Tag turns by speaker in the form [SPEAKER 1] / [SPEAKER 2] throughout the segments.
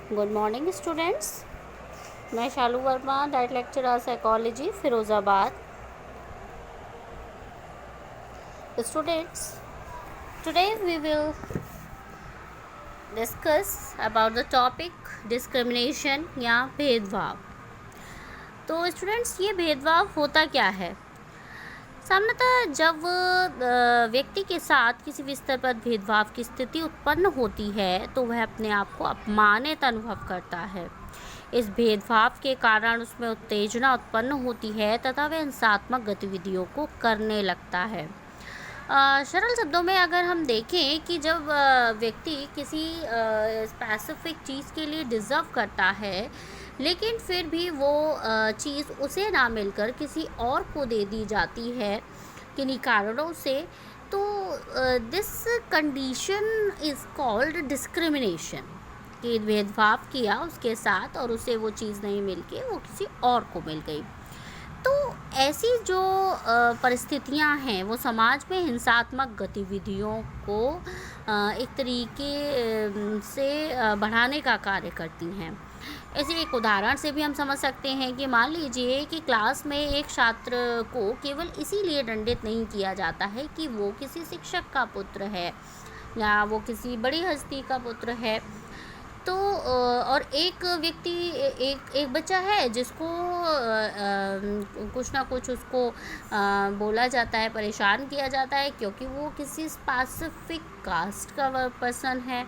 [SPEAKER 1] Good morning students. मैं Shalu Verma, DIET lecturer psychology, Firozabad. Students, today we will discuss about the topic discrimination या भेदभाव। तो students, ये भेदभाव होता क्या है? सामान्यतः जब व्यक्ति के साथ किसी भी स्तर पर भेदभाव की स्थिति उत्पन्न होती है तो वह अपने आप को अपमानित अनुभव करता है। इस भेदभाव के कारण उसमें उत्तेजना उत्पन्न होती है तथा वह हिंसात्मक गतिविधियों को करने लगता है। सरल शब्दों में अगर हम देखें कि जब व्यक्ति किसी स्पेसिफिक चीज़ के लिए डिज़र्व करता है लेकिन फिर भी वो चीज़ उसे ना मिलकर किसी और को दे दी जाती है किन्हीं कारणों से, तो this condition is called discrimination. कि भेदभाव किया उसके साथ और उसे वो चीज़ नहीं मिल के वो किसी और को मिल गई। तो ऐसी जो परिस्थितियां हैं वो समाज में हिंसात्मक गतिविधियों को एक तरीके से बढ़ाने का कार्य करती हैं। ऐसे एक उदाहरण से भी हम समझ सकते हैं कि मान लीजिए कि क्लास में एक छात्र को केवल इसीलिए दंडित नहीं किया जाता है कि वो किसी शिक्षक का पुत्र है या वो किसी बड़ी हस्ती का पुत्र है। तो और एक व्यक्ति एक बच्चा है जिसको कुछ ना कुछ उसको बोला जाता है, परेशान किया जाता है क्योंकि वो किसी स्पेसिफिक कास्ट का पर्सन है।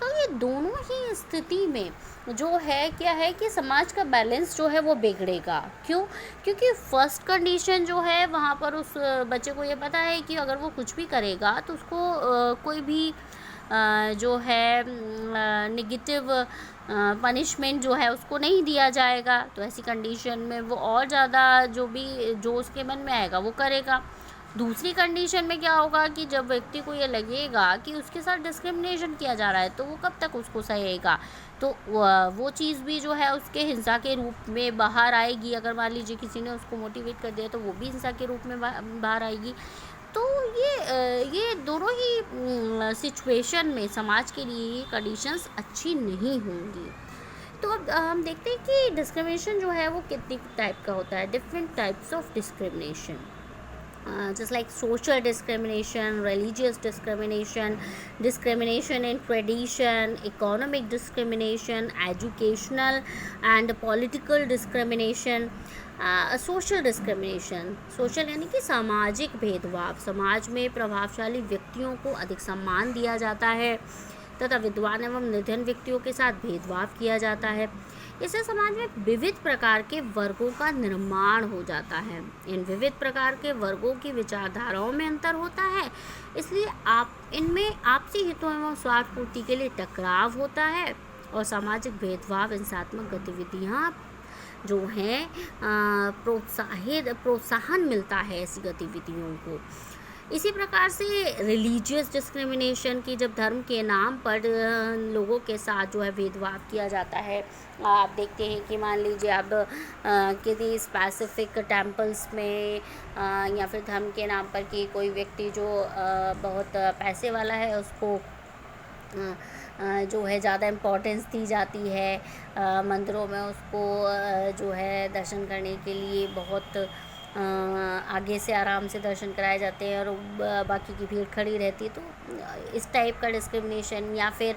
[SPEAKER 1] तो ये दोनों ही स्थिति में जो है क्या है कि समाज का बैलेंस जो है वो बिगड़ेगा। क्यों? क्योंकि फर्स्ट कंडीशन जो है वहाँ पर उस बच्चे को ये पता है कि अगर वो कुछ भी करेगा तो उसको कोई भी जो है नेगेटिव पनिशमेंट जो है उसको नहीं दिया जाएगा। तो ऐसी कंडीशन में वो और ज़्यादा जो उसके मन में आएगा वो करेगा। दूसरी कंडीशन में क्या होगा कि जब व्यक्ति को ये लगेगा कि उसके साथ डिस्क्रिमिनेशन किया जा रहा है तो वो कब तक उसको सहेगा, तो वो चीज़ भी जो है उसके हिंसा के रूप में बाहर आएगी। अगर मान लीजिए किसी ने उसको मोटिवेट कर दिया तो वो भी हिंसा के रूप में बाहर आएगी। तो ये दोनों ही सिचुएशन में समाज के लिए कंडीशंस अच्छी नहीं होंगी। तो अब हम देखते हैं कि डिस्क्रिमिनेशन जो है वो कितनी टाइप का होता है। Different types of discrimination, just like social discrimination, religious discrimination, discrimination in tradition, economic discrimination, educational and political discrimination, social discrimination. Social यानी कि सामाजिक भेदभाव। समाज में प्रभावशाली व्यक्तियों को अधिक सम्मान दिया जाता है तथा विद्वान एवं निर्धन व्यक्तियों के साथ भेदभाव किया जाता है। इससे समाज में विविध प्रकार के वर्गों का निर्माण हो जाता है। इन विविध प्रकार के वर्गों की विचारधाराओं में अंतर होता है, इसलिए इनमें आपसी हितों एवं स्वार्थ पूर्ति के लिए टकराव होता है और सामाजिक भेदभाव हिंसात्मक गतिविधियाँ जो हैं प्रोत्साहन मिलता है ऐसी गतिविधियों को। इसी प्रकार से रिलीजियस डिस्क्रिमिनेशन की, जब धर्म के नाम पर लोगों के साथ जो है भेदभाव किया जाता है। आप देखते हैं कि मान लीजिए आप किसी स्पेसिफिक टेम्पल्स में या फिर धर्म के नाम पर कि कोई व्यक्ति जो बहुत पैसे वाला है उसको जो है ज़्यादा इम्पोर्टेंस दी जाती है। मंदिरों में उसको जो है दर्शन करने के लिए बहुत आगे से आराम से दर्शन कराए जाते हैं और बाकी की भीड़ खड़ी रहती है। तो इस टाइप का डिस्क्रिमिनेशन, या फिर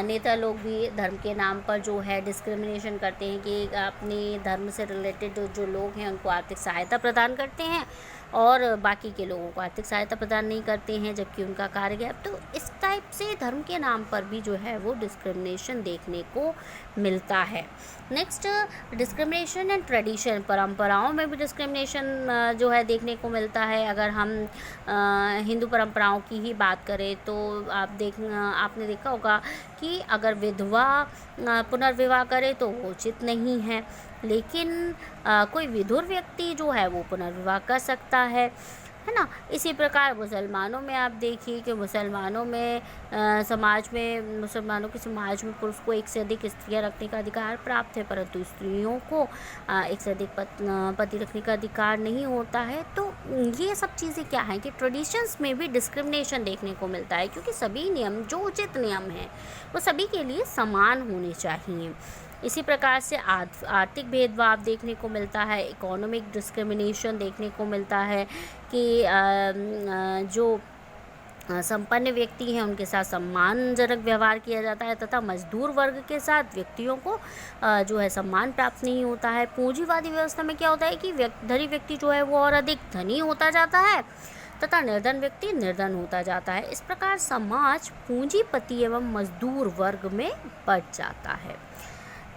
[SPEAKER 1] नेता लोग भी धर्म के नाम पर जो है डिस्क्रिमिनेशन करते हैं कि अपने धर्म से रिलेटेड जो लोग हैं उनको आर्थिक सहायता प्रदान करते हैं और बाकी के लोगों को आर्थिक सहायता प्रदान नहीं करते हैं जबकि उनका कार्य है। तो इस टाइप से धर्म के नाम पर भी जो है वो डिस्क्रिमिनेशन देखने को मिलता है। Next, discrimination and tradition. परंपराओं में भी डिस्क्रिमिनेशन जो है देखने को मिलता है। अगर हम हिंदू परंपराओं की ही बात करें तो आपने देखा होगा कि अगर विधवा पुनर्विवाह करे तो वो उचित नहीं है, लेकिन कोई विधुर व्यक्ति जो है वो पुनर्विवाह कर सकता है। है ना। इसी प्रकार मुसलमानों में आप देखिए कि मुसलमानों में समाज में मुसलमानों के समाज में पुरुष को एक से अधिक स्त्रियां रखने का अधिकार प्राप्त है, परंतु स्त्रियों को एक से अधिक पति रखने का अधिकार नहीं होता है। तो ये सब चीज़ें क्या हैं कि ट्रेडिशंस में भी डिस्क्रिमिनेशन देखने को मिलता है, क्योंकि सभी नियम जो उचित नियम हैं वो सभी के लिए समान होने चाहिए। इसी प्रकार से आर्थिक भेदभाव देखने को मिलता है, इकोनॉमिक डिस्क्रिमिनेशन देखने को मिलता है कि जो संपन्न व्यक्ति हैं उनके साथ सम्मानजनक व्यवहार किया जाता है तथा मजदूर वर्ग के साथ व्यक्तियों को जो है सम्मान प्राप्त नहीं होता है। पूंजीवादी व्यवस्था में क्या होता है कि धनी व्यक्ति जो है वो और अधिक धनी होता जाता है तथा निर्धन व्यक्ति निर्धन होता जाता है। इस प्रकार समाज पूंजीपति एवं मजदूर वर्ग में बंट जाता है,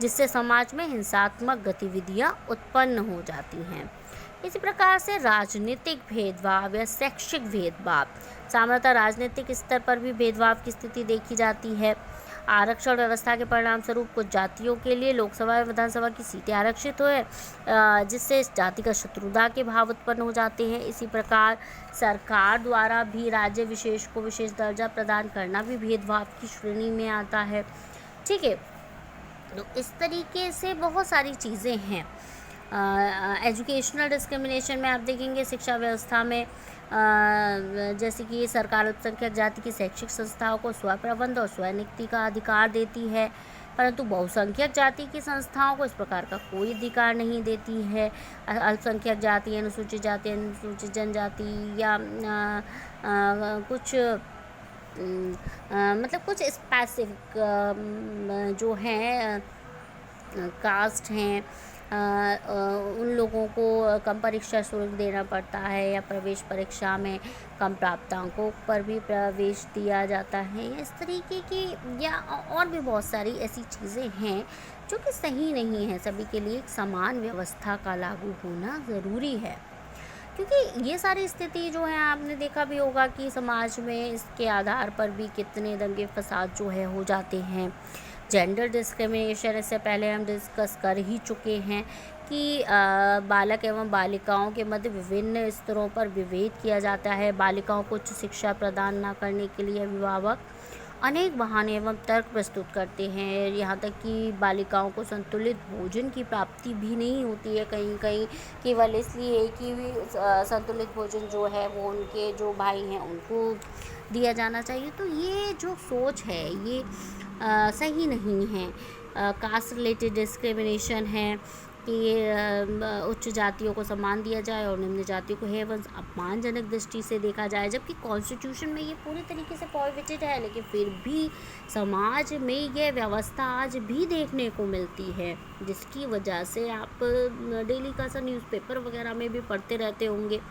[SPEAKER 1] जिससे समाज में हिंसात्मक गतिविधियां उत्पन्न हो जाती हैं। इसी प्रकार से राजनीतिक भेदभाव या शैक्षिक भेदभाव, सामान्यतः राजनीतिक स्तर पर भी भेदभाव की स्थिति देखी जाती है। आरक्षण व्यवस्था के परिणाम स्वरूप कुछ जातियों के लिए लोकसभा एवं विधानसभा की सीटें आरक्षित हुए, जिससे जातिगत शत्रुता के भाव उत्पन्न हो जाते हैं। इसी प्रकार सरकार द्वारा भी राज्य विशेष को विशेष दर्जा प्रदान करना भी भेदभाव की श्रेणी में आता है। ठीक है, तो इस तरीके से बहुत सारी चीज़ें हैं। एजुकेशनल डिस्क्रिमिनेशन में आप देखेंगे शिक्षा व्यवस्था में जैसे कि सरकार अल्पसंख्यक जाति की शैक्षिक संस्थाओं को स्वप्रबंध और स्वनियुक्ति का अधिकार देती है, परंतु बहुसंख्यक जाति की संस्थाओं को इस प्रकार का कोई अधिकार नहीं देती है। अल्पसंख्यक जाति, अनुसूचित जाति, अनुसूचित जनजाति या कुछ मतलब कुछ स्पेसिफिक जो हैं कास्ट हैं उन लोगों को कम परीक्षा शुल्क देना पड़ता है या प्रवेश परीक्षा में कम प्राप्तांकों पर भी प्रवेश दिया जाता है। इस तरीके की या और भी बहुत सारी ऐसी चीज़ें हैं जो कि सही नहीं है। सभी के लिए एक समान व्यवस्था का लागू होना ज़रूरी है, क्योंकि ये सारी स्थिति जो है आपने देखा भी होगा कि समाज में इसके आधार पर भी कितने दंगे फसाद जो है हो जाते हैं। जेंडर डिस्क्रिमिनेशन इससे पहले हम डिस्कस कर ही चुके हैं कि बालक एवं बालिकाओं के मध्य विभिन्न स्तरों पर विभेद किया जाता है। बालिकाओं को उच्च शिक्षा प्रदान न करने के लिए अभिभावक अनेक बहाने एवं तर्क प्रस्तुत करते हैं। यहाँ तक कि बालिकाओं को संतुलित भोजन की प्राप्ति भी नहीं होती है कहीं कहीं, केवल इसलिए कि संतुलित भोजन जो है वो उनके जो भाई हैं उनको दिया जाना चाहिए। तो ये जो सोच है ये सही नहीं है। कास्ट रिलेटेड डिस्क्रिमिनेशन है कि उच्च जातियों को सम्मान दिया जाए और निम्न जातियों को हेवंस अपमानजनक दृष्टि से देखा जाए, जबकि कॉन्स्टिट्यूशन में ये पूरी तरीके से प्रोहिबिटेड है, लेकिन फिर भी समाज में ये व्यवस्था आज भी देखने को मिलती है, जिसकी वजह से आप डेली का सा न्यूज़पेपर वगैरह में भी पढ़ते रहते होंगे।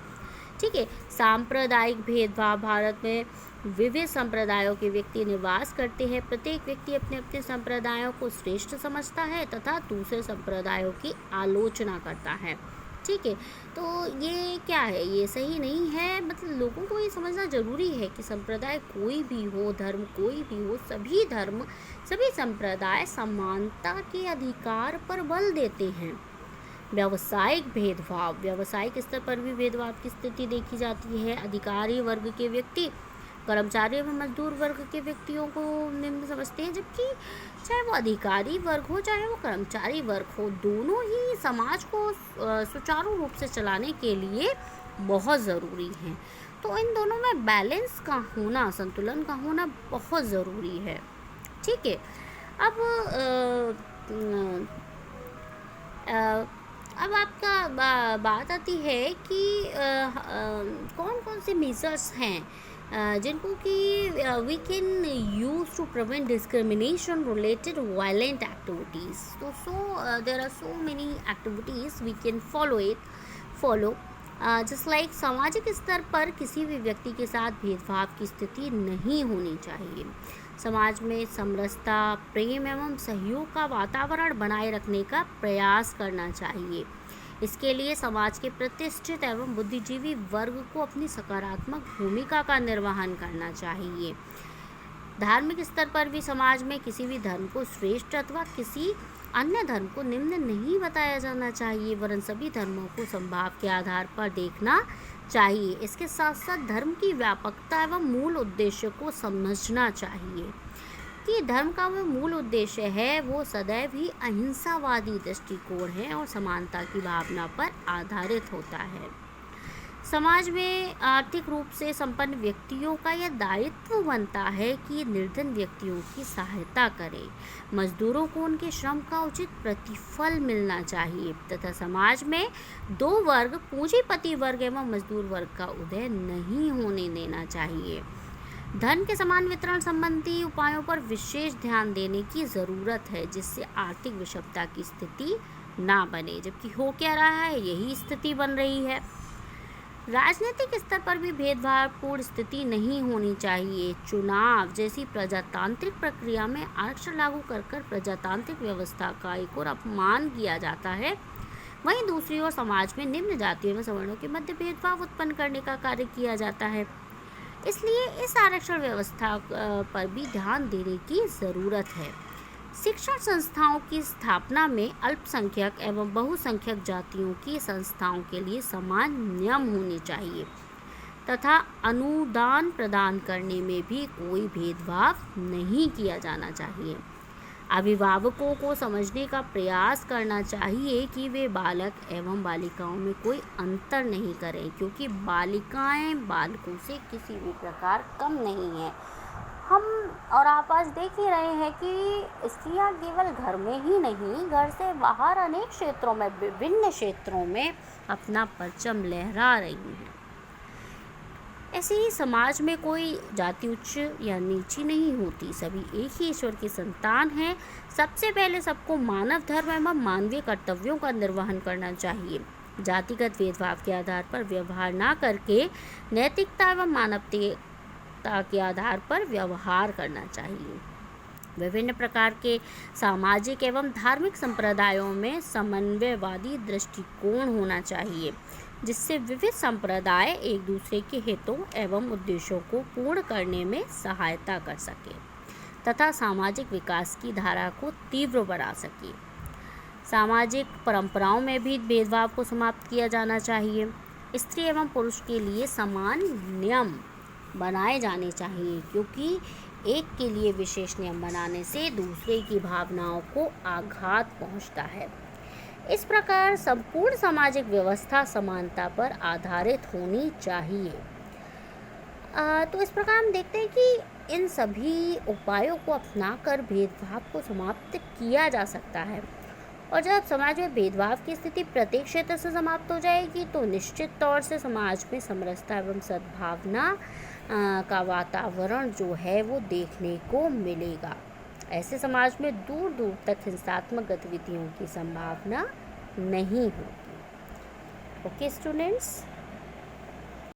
[SPEAKER 1] ठीक है, सांप्रदायिक भेदभाव, भारत में विविध संप्रदायों के व्यक्ति निवास करते हैं। प्रत्येक व्यक्ति अपने अपने संप्रदायों को श्रेष्ठ समझता है तथा दूसरे संप्रदायों की आलोचना करता है। ठीक है, तो ये क्या है, ये सही नहीं है। मतलब लोगों को ये समझना ज़रूरी है कि संप्रदाय कोई भी हो, धर्म कोई भी हो, सभी धर्म सभी संप्रदाय समानता के अधिकार पर बल देते हैं। व्यावसायिक भेदभाव, व्यावसायिक स्तर पर भी भेदभाव की स्थिति देखी जाती है। अधिकारी वर्ग के व्यक्ति कर्मचारी एवं मजदूर वर्ग के व्यक्तियों को निम्न समझते हैं, जबकि चाहे वो अधिकारी वर्ग हो चाहे वो कर्मचारी वर्ग हो, दोनों ही समाज को सुचारू रूप से चलाने के लिए बहुत ज़रूरी हैं। तो इन दोनों में बैलेंस का होना, संतुलन का होना बहुत ज़रूरी है। ठीक है, अब आपका बात आती है कि कौन कौन से मेजर्स हैं जिनको कि we can use to prevent discrimination related violent activities. तो there are so many activities we can follow just like सामाजिक स्तर पर किसी भी व्यक्ति के साथ भेदभाव की स्थिति नहीं होनी चाहिए। समाज में समरसता, प्रेम एवं सहयोग का वातावरण बनाए रखने का प्रयास करना चाहिए। इसके लिए समाज के प्रतिष्ठित एवं बुद्धिजीवी वर्ग को अपनी सकारात्मक भूमिका का निर्वहन करना चाहिए। धार्मिक स्तर पर भी समाज में किसी भी धर्म को श्रेष्ठ अथवा किसी अन्य धर्म को निम्न नहीं बताया जाना चाहिए, वरन सभी धर्मों को समभाव के आधार पर देखना चाहिए। इसके साथ साथ धर्म की व्यापकता एवं मूल उद्देश्य को समझना चाहिए कि धर्म का वो मूल उद्देश्य है वो सदैव ही अहिंसावादी दृष्टिकोण है और समानता की भावना पर आधारित होता है। समाज में आर्थिक रूप से संपन्न व्यक्तियों का यह दायित्व बनता है कि निर्धन व्यक्तियों की सहायता करें। मजदूरों को उनके श्रम का उचित प्रतिफल मिलना चाहिए तथा समाज में दो वर्ग, पूंजीपति वर्ग एवं मजदूर वर्ग का उदय नहीं होने देना चाहिए। धन के समान वितरण संबंधी उपायों पर विशेष ध्यान देने की ज़रूरत है जिससे आर्थिक विषमता की स्थिति ना बने, जबकि हो क्या रहा है, यही स्थिति बन रही है। राजनीतिक स्तर पर भी भेदभावपूर्ण स्थिति नहीं होनी चाहिए। चुनाव जैसी प्रजातांत्रिक प्रक्रिया में आरक्षण लागू कर प्रजातांत्रिक व्यवस्था का एक और अपमान किया जाता है। वहीं दूसरी ओर समाज में निम्न जातियों एवं सवर्णों के मध्य भेदभाव उत्पन्न करने का कार्य किया जाता है। इसलिए इस आरक्षण व्यवस्था पर भी ध्यान देने की ज़रूरत है। शिक्षण संस्थाओं की स्थापना में अल्पसंख्यक एवं बहुसंख्यक जातियों की संस्थाओं के लिए समान नियम होने चाहिए तथा अनुदान प्रदान करने में भी कोई भेदभाव नहीं किया जाना चाहिए। अभिभावकों को समझने का प्रयास करना चाहिए कि वे बालक एवं बालिकाओं में कोई अंतर नहीं करें, क्योंकि बालिकाएं बालकों से किसी भी प्रकार कम नहीं हैं। हम और आप आज देख ही रहे हैं कि स्त्रियां केवल घर में ही नहीं, घर से बाहर अनेक क्षेत्रों में, विभिन्न क्षेत्रों में अपना परचम लहरा रही हैं। ऐसे ही समाज में कोई जाति उच्च या नीची नहीं होती, सभी एक ही ईश्वर की संतान हैं। सबसे पहले सबको मानव धर्म एवं मानवीय कर्तव्यों का निर्वहन करना चाहिए। जातिगत भेदभाव के आधार पर व्यवहार न करके नैतिकता एवं मानवता के आधार पर व्यवहार करना चाहिए। विभिन्न प्रकार के सामाजिक एवं धार्मिक संप्रदायों में समन्वयवादी दृष्टिकोण होना चाहिए, जिससे विविध संप्रदाय एक दूसरे के हितों एवं उद्देश्यों को पूर्ण करने में सहायता कर सके तथा सामाजिक विकास की धारा को तीव्र बना सके। सामाजिक परंपराओं में भी भेदभाव को समाप्त किया जाना चाहिए। स्त्री एवं पुरुष के लिए समान नियम बनाए जाने चाहिए, क्योंकि एक के लिए विशेष नियम बनाने से दूसरे की भावनाओं को आघात पहुंचता है। इस प्रकार संपूर्ण सामाजिक व्यवस्था समानता पर आधारित होनी चाहिए। तो इस प्रकार हम देखते हैं कि इन सभी उपायों को अपनाकर भेदभाव को समाप्त किया जा सकता है। और जब समाज में भेदभाव की स्थिति प्रत्येक क्षेत्र से समाप्त हो जाएगी तो निश्चित तौर से समाज में समरसता एवं सद्भावना का वातावरण जो है वो देखने को मिलेगा। ऐसे समाज में दूर दूर तक हिंसात्मक गतिविधियों की संभावना नहीं होगी। Okay students.